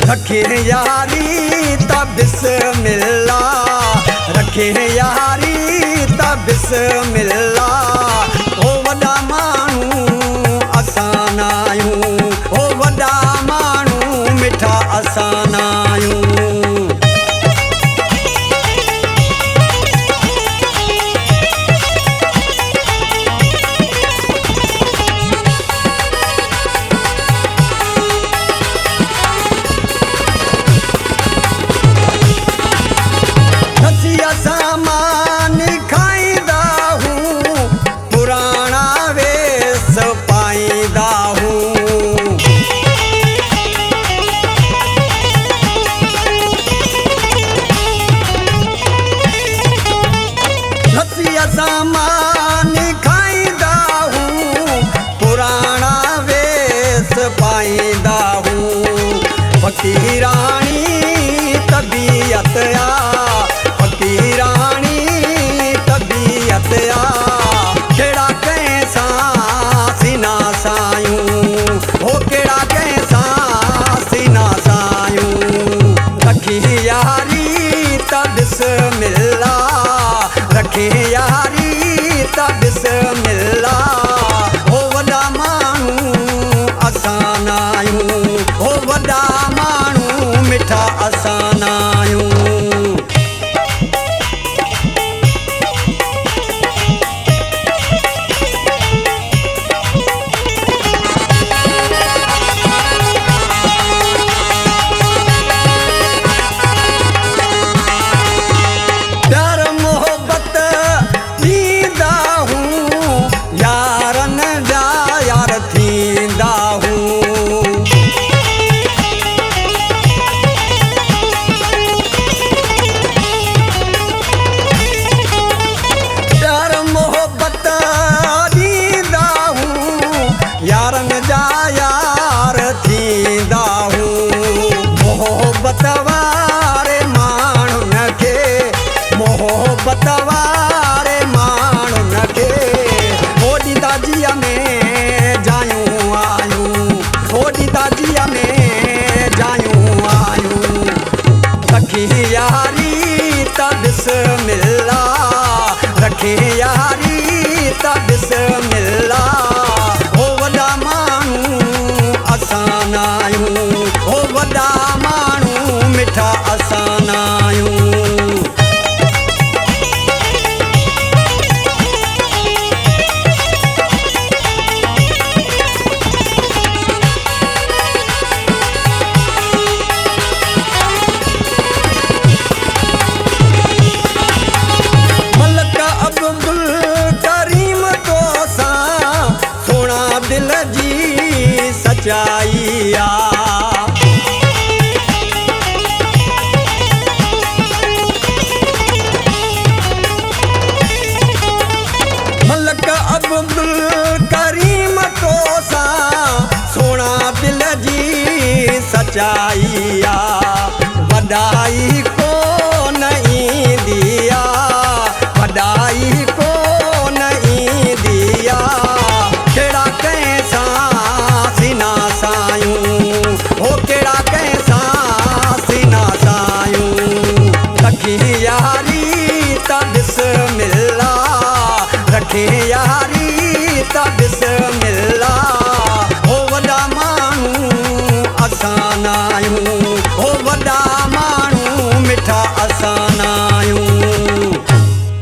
रखे यारी त बिस्मिल्लाह, रखे यारी त बिस्मिल्लाह। ओ वॾा माण्हू असां न आहियूं, ओ वॾा माण्हू मिठा असां न आहियूं। सामान खाईंदा हूँ, पुराना वेस पाईंदा हूँ। रसिया सामान खाईंदा हूँ, पुराना वेस पाईंदा हूँ। फकीरानी तबीयत फकीरानी तबीयत केड़ा कैसा सीना सायूं, हो केड़ा कैसा सीना सायूं। रखी यारी त बिस्मिल्लाह, रखी यारी त बिस्मिल्लाह। हो वॾा माण्हू असां न आहियूं, हो वॾा माण्हू मिठा असां न आहियूं। यारन जा यार थींदा हूँ, मोहब्बत वारे माण्हुन खे, मोहब्बत वारे माण्हुन खे। होॾी दाजीअ में जायूं आयूं, होॾी दाजीअ में जायूं आयूं। रखी यारी त बिस्मिल्लाह, रखी यारी त बिस्मिल्लाह। असां न आहियूं, हो वॾा माण्हू मिठा असां न आहियूं। मलक अब्दुल करीम तोसां सोना दिल जी सचाईया। मलक अब्दुल करीम तोसां सोना दिल जी सचाईया। वॾाई